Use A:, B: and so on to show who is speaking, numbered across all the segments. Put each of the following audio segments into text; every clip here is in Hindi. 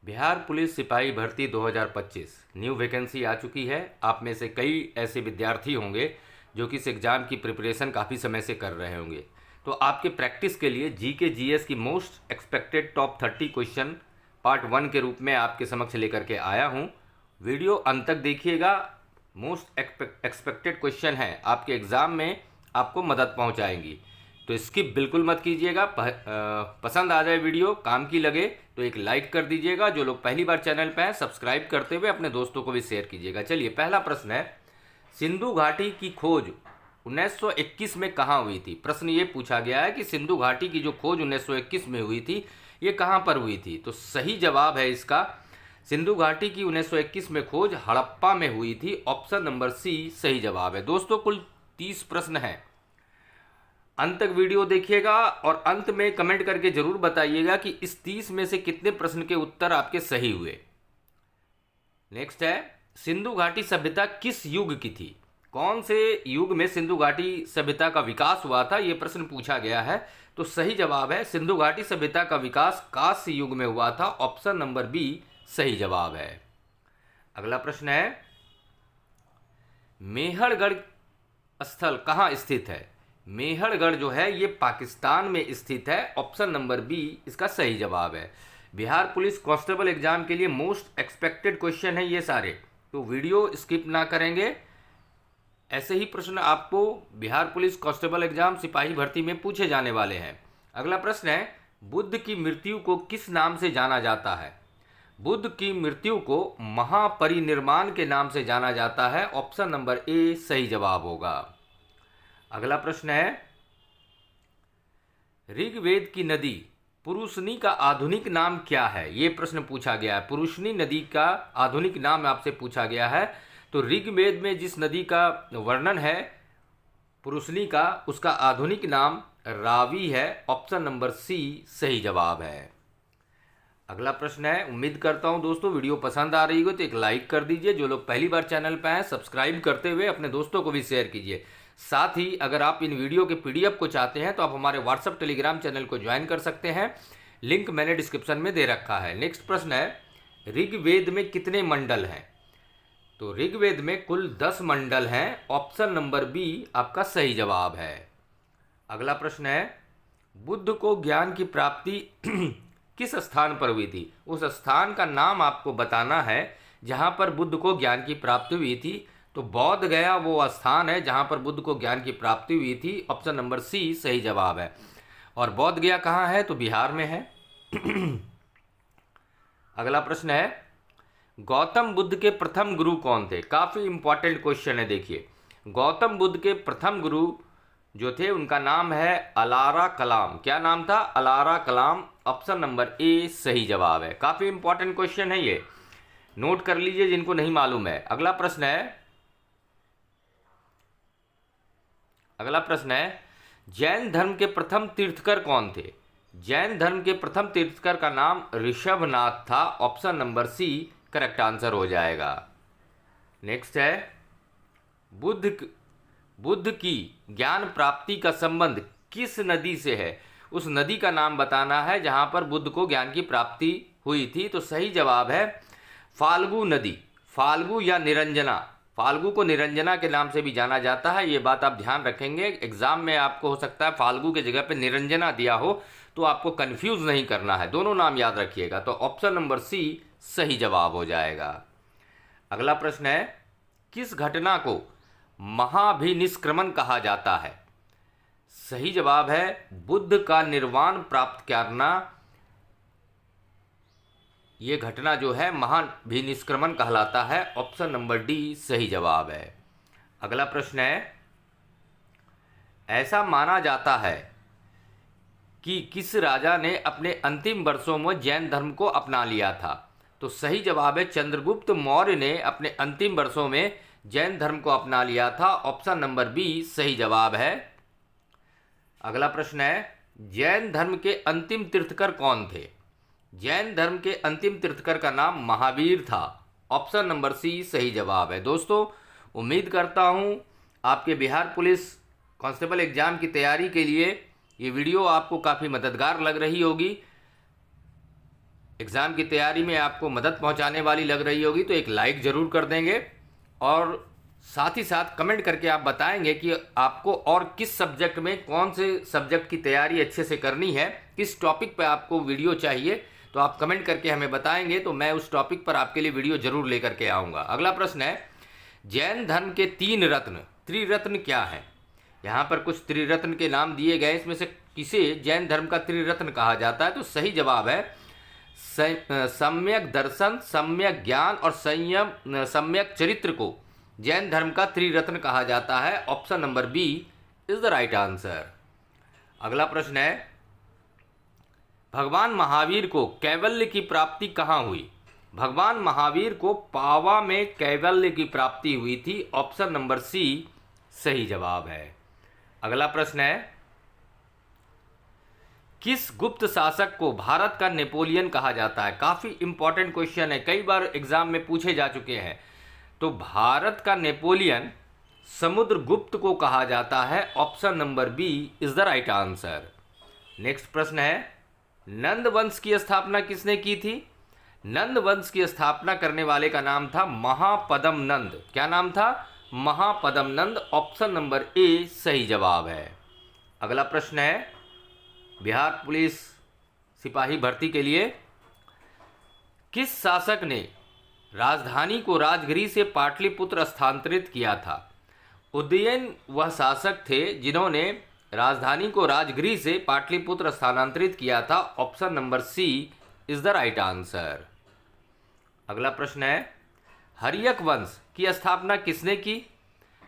A: बिहार पुलिस सिपाही भर्ती 2025 न्यू वैकेंसी आ चुकी है। आप में से कई ऐसे विद्यार्थी होंगे जो कि इस एग्ज़ाम की प्रिपरेशन काफ़ी समय से कर रहे होंगे। तो आपके प्रैक्टिस के लिए जीके जीएस की most expected top 30 question part 1 के रूप में आपके समक्ष लेकर के आया हूं। वीडियो अंत तक देखिएगा। मोस्ट एक्सपेक्टेड क्वेश्चन है आपके एग्ज़ाम में आपको मदद पहुंचाएंगी, तो स्किप बिल्कुल मत कीजिएगा। पसंद आ जाए वीडियो, काम की लगे तो एक लाइक कर दीजिएगा। जो लोग पहली बार चैनल पे हैं सब्सक्राइब करते हुए अपने दोस्तों को भी शेयर कीजिएगा। चलिए, पहला प्रश्न है, सिंधु घाटी की खोज 1921 में कहाँ हुई थी। प्रश्न ये पूछा गया है कि सिंधु घाटी की जो खोज 1921 में हुई थी ये कहाँ पर हुई थी। तो सही जवाब है इसका, सिंधु घाटी की 1921 में खोज हड़प्पा में हुई थी। ऑप्शन नंबर सी सही जवाब है। दोस्तों, कुल 30 प्रश्न हैं। अंत तक वीडियो देखिएगा और अंत में कमेंट करके जरूर बताइएगा कि इस 30 में से कितने प्रश्न के उत्तर आपके सही हुए। नेक्स्ट है, सिंधु घाटी सभ्यता किस युग की थी। कौन से युग में सिंधु घाटी सभ्यता का विकास हुआ था, यह प्रश्न पूछा गया है। तो सही जवाब है, सिंधु घाटी सभ्यता का विकास कांस्य युग में हुआ था। ऑप्शन नंबर बी सही जवाब है। अगला प्रश्न है, मेहरगढ़ स्थल कहाँ स्थित है। मेहरगढ़ जो है ये पाकिस्तान में स्थित है। ऑप्शन नंबर बी इसका सही जवाब है। बिहार पुलिस कांस्टेबल एग्जाम के लिए मोस्ट एक्सपेक्टेड क्वेश्चन है ये सारे, तो वीडियो स्किप ना करेंगे। ऐसे ही प्रश्न आपको बिहार पुलिस कांस्टेबल एग्जाम सिपाही भर्ती में पूछे जाने वाले हैं। अगला प्रश्न है, बुद्ध की मृत्यु को किस नाम से जाना जाता है। बुद्ध की मृत्यु को महापरिनिर्वाण के नाम से जाना जाता है। ऑप्शन नंबर ए सही जवाब होगा। अगला प्रश्न है, ऋग्वेद की नदी पुरुषनी का आधुनिक नाम क्या है। यह प्रश्न पूछा गया है, पुरुषनी नदी का आधुनिक नाम आपसे पूछा गया है। तो ऋग्वेद में जिस नदी का वर्णन है पुरुषनी का, उसका आधुनिक नाम रावी है। ऑप्शन नंबर सी सही जवाब है। अगला प्रश्न है, उम्मीद करता हूं दोस्तों वीडियो पसंद आ रही हो तो एक लाइक कर दीजिए। जो लोग पहली बार चैनल पर हैं सब्सक्राइब करते हुए अपने दोस्तों को भी शेयर कीजिए। साथ ही अगर आप इन वीडियो के पीडीएफ को चाहते हैं तो आप हमारे व्हाट्सएप टेलीग्राम चैनल को ज्वाइन कर सकते हैं, लिंक मैंने डिस्क्रिप्शन में दे रखा है। नेक्स्ट प्रश्न है, ऋग्वेद में कितने मंडल हैं। तो ऋग्वेद में कुल 10 मंडल हैं। ऑप्शन नंबर बी आपका सही जवाब है। अगला प्रश्न है, बुद्ध को ज्ञान की प्राप्ति किस स्थान पर हुई थी। उस स्थान का नाम आपको बताना है जहां पर बुद्ध को ज्ञान की प्राप्ति हुई थी। तो बौद्ध गया वो स्थान है जहां पर बुद्ध को ज्ञान की प्राप्ति हुई थी। ऑप्शन नंबर सी सही जवाब है। और बौद्ध गया कहाँ है, तो बिहार में है। अगला प्रश्न है, गौतम बुद्ध के प्रथम गुरु कौन थे। काफी इंपॉर्टेंट क्वेश्चन है। देखिए, गौतम बुद्ध के प्रथम गुरु जो थे उनका नाम है अलारा कलाम। क्या नाम था, ALARA Kalam. Option number A सही जवाब है। काफी इंपॉर्टेंट क्वेश्चन है, ये नोट कर लीजिए जिनको नहीं मालूम है। अगला प्रश्न है, जैन धर्म के प्रथम तीर्थकर कौन थे। जैन धर्म के प्रथम तीर्थकर का नाम ऋषभनाथ था। Option number c correct answer हो जाएगा। नेक्स्ट है, बुद्ध की ज्ञान प्राप्ति का संबंध किस नदी से है। उस नदी का नाम बताना है जहां पर बुद्ध को ज्ञान की प्राप्ति हुई थी। तो सही जवाब है फाल्गु नदी। फाल्गु या निरंजना, फाल्गु को निरंजना के नाम से भी जाना जाता है। ये बात आप ध्यान रखेंगे, एग्जाम में आपको हो सकता है फाल्गु के जगह पे निरंजना दिया हो, तो आपको कंफ्यूज नहीं करना है, दोनों नाम याद रखिएगा। तो ऑप्शन नंबर सी सही जवाब हो जाएगा। अगला प्रश्न है, किस घटना को महाभिनिष्क्रमण कहा जाता है। सही जवाब है बुद्ध का निर्वाण प्राप्त करना। यह घटना जो है महाभिनिष्क्रमण कहलाता है। ऑप्शन नंबर डी सही जवाब है। अगला प्रश्न है, ऐसा माना जाता है कि किस राजा ने अपने अंतिम वर्षों में जैन धर्म को अपना लिया था। तो सही जवाब है चंद्रगुप्त मौर्य ने अपने अंतिम वर्षों में जैन धर्म को अपना लिया था। ऑप्शन नंबर बी सही जवाब है। अगला प्रश्न है, जैन धर्म के अंतिम तीर्थकर कौन थे। जैन धर्म के अंतिम तीर्थकर का नाम महावीर था। ऑप्शन नंबर सी सही जवाब है। दोस्तों, उम्मीद करता हूं आपके बिहार पुलिस कांस्टेबल एग्जाम की तैयारी के लिए ये वीडियो आपको काफ़ी मददगार लग रही होगी। एग्ज़ाम की तैयारी में आपको मदद पहुंचाने वाली लग रही होगी तो एक लाइक ज़रूर कर देंगे, और साथ ही साथ कमेंट करके आप बताएंगे कि आपको और किस सब्जेक्ट में, कौन से सब्जेक्ट की तैयारी अच्छे से करनी है, किस टॉपिक पर आपको वीडियो चाहिए। तो आप कमेंट करके हमें बताएंगे तो मैं उस टॉपिक पर आपके लिए वीडियो ज़रूर लेकर के आऊँगा। अगला प्रश्न है, जैन धर्म के 3 रत्न, त्रिरत्न क्या हैं? यहाँ पर कुछ त्रिरत्न के नाम दिए गए, इसमें से किसे जैन धर्म का त्रिरत्न कहा जाता है? तो सही जवाब है सम्यक दर्शन, सम्यक ज्ञान और सम्यक चरित्र को जैन धर्म का त्रिरत्न कहा जाता है। Option number b is the right answer. अगला प्रश्न है, भगवान महावीर को कैवल्य की प्राप्ति कहाँ हुई? भगवान महावीर को पावा में कैवल्य की प्राप्ति हुई थी। ऑप्शन नंबर सी सही जवाब है। अगला प्रश्न है, किस गुप्त शासक को भारत का नेपोलियन कहा जाता है? काफ़ी इंपॉर्टेंट क्वेश्चन है, कई बार एग्जाम में पूछे जा चुके हैं। तो भारत का नेपोलियन समुद्रगुप्त को कहा जाता है। Option number b is the right answer. Next प्रश्न है, नंद वंश की स्थापना किसने की थी? नंद वंश की स्थापना करने वाले का नाम था महापद्म नंद। क्या नाम था? महापद्म नंद। ऑप्शन नंबर ए सही जवाब है। अगला प्रश्न है, बिहार पुलिस सिपाही भर्ती के लिए किस शासक ने राजधानी को राजगृह से पाटलिपुत्र स्थानांतरित किया था? उदयन वह शासक थे जिन्होंने राजधानी को राजगृह से पाटलिपुत्र स्थानांतरित किया था। Option number c is the right answer. अगला प्रश्न है, हर्यक वंश की स्थापना किसने की?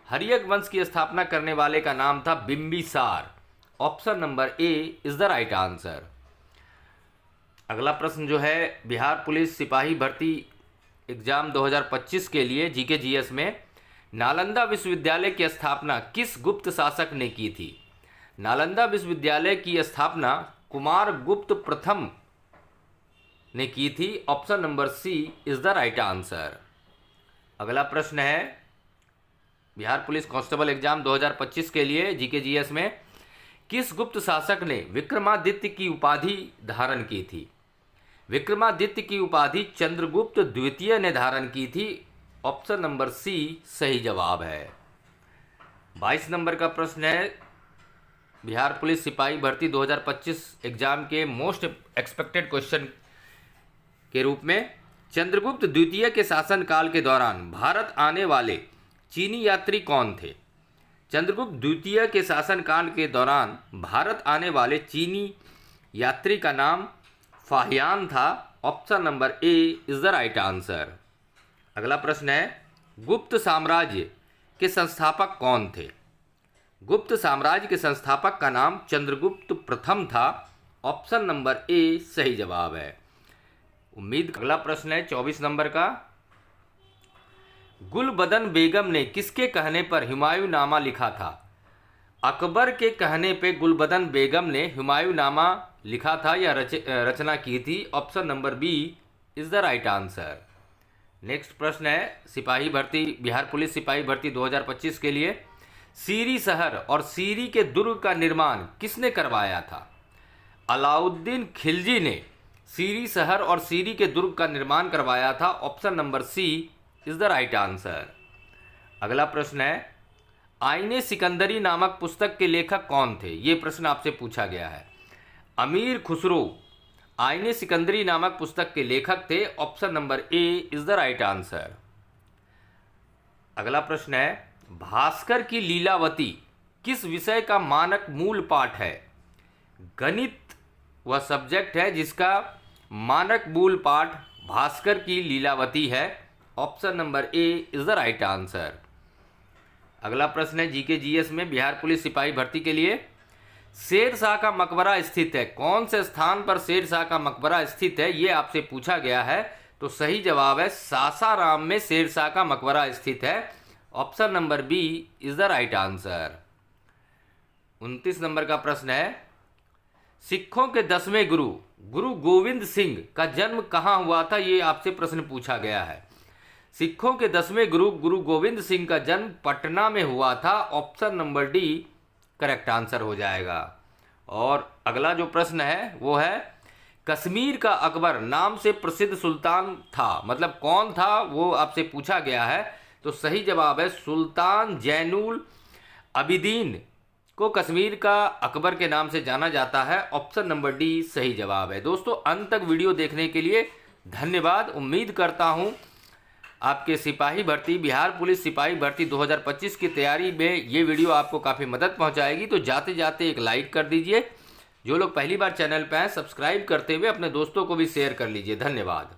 A: हर्यक वंश की स्थापना करने वाले का नाम था Bimbisara. Option number A is the right answer. अगला प्रश्न जो है, बिहार पुलिस सिपाही भर्ती एग्जाम 2025 के लिए जीके जीएस में नालंदा विश्वविद्यालय की स्थापना किस गुप्त शासक ने की थी? नालंदा विश्वविद्यालय की स्थापना कुमार गुप्त प्रथम ने की थी। Option number c is the right answer. अगला प्रश्न है, बिहार पुलिस कांस्टेबल एग्जाम 2025 के लिए जीके जीएस में किस गुप्त शासक ने विक्रमादित्य की उपाधि धारण की थी? विक्रमादित्य की उपाधि चंद्रगुप्त द्वितीय ने धारण की थी। ऑप्शन नंबर सी सही जवाब है। 22 नंबर का प्रश्न है, बिहार पुलिस सिपाही भर्ती 2025 एग्जाम के मोस्ट एक्सपेक्टेड क्वेश्चन के रूप में चंद्रगुप्त द्वितीय के शासनकाल के दौरान भारत आने वाले चीनी यात्री कौन थे? चंद्रगुप्त द्वितीय के शासनकाल के दौरान भारत आने वाले चीनी यात्री का नाम फाहियान था। Option number A is the right answer. अगला प्रश्न है, गुप्त साम्राज्य के संस्थापक कौन थे? गुप्त साम्राज्य के संस्थापक का नाम चंद्रगुप्त प्रथम था। ऑप्शन नंबर ए सही जवाब है। अगला प्रश्न है 24 नंबर का, गुलबदन बेगम ने किसके कहने पर हुमायूंनामा लिखा था? अकबर के कहने पे गुलबदन बेगम ने हुमायूंनामा लिखा था या रचना की थी। Option number b is the right answer. Next प्रश्न है, सिपाही भर्ती बिहार पुलिस सिपाही भर्ती 2025 के लिए सीरी शहर और सीरी के दुर्ग का निर्माण किसने करवाया था? अलाउद्दीन खिलजी ने सीरी शहर और सीरी के दुर्ग का निर्माण करवाया था। Option number c is the right answer. अगला प्रश्न है, आईने सिकंदरी नामक पुस्तक के लेखक कौन थे? ये प्रश्न आपसे पूछा गया है। अमीर खुसरो आईने सिकंदरी नामक पुस्तक के लेखक थे। Option number A is the right answer. अगला प्रश्न है, भास्कर की लीलावती किस विषय का मानक मूल पाठ है? गणित वह सब्जेक्ट है जिसका मानक मूल पाठ भास्कर की लीलावती है। Option number A is the right answer. अगला प्रश्न है, जीके जीएस में बिहार पुलिस सिपाही भर्ती के लिए शेरशाह का मकबरा स्थित है। कौन से स्थान पर शेरशाह का मकबरा स्थित है, ये आपसे पूछा गया है। तो सही जवाब है सासाराम में शेरशाह का मकबरा स्थित है। Option number b is the right answer. 29 नंबर का प्रश्न है, सिखों के 10वें गुरु गुरु गोविंद सिंह का जन्म कहाँ हुआ था? ये आपसे प्रश्न पूछा गया है। सिखों के 10वें गुरु गुरु गोविंद सिंह का जन्म पटना में हुआ था। Option number D correct answer हो जाएगा। और अगला जो प्रश्न है वो है, कश्मीर का अकबर नाम से प्रसिद्ध सुल्तान था, मतलब कौन था वो आपसे पूछा गया है। तो सही जवाब है सुल्तान जैनुल अबिदीन को कश्मीर का अकबर के नाम से जाना जाता है। ऑप्शन नंबर डी सही जवाब है। दोस्तों अंत तक वीडियो देखने के लिए धन्यवाद। उम्मीद करता हूं आपके सिपाही भर्ती, बिहार पुलिस सिपाही भर्ती 2025 की तैयारी में ये वीडियो आपको काफ़ी मदद पहुंचाएगी। तो जाते जाते एक लाइक कर दीजिए। जो लोग पहली बार चैनल पर हैं सब्सक्राइब करते हुए अपने दोस्तों को भी शेयर कर लीजिए। धन्यवाद।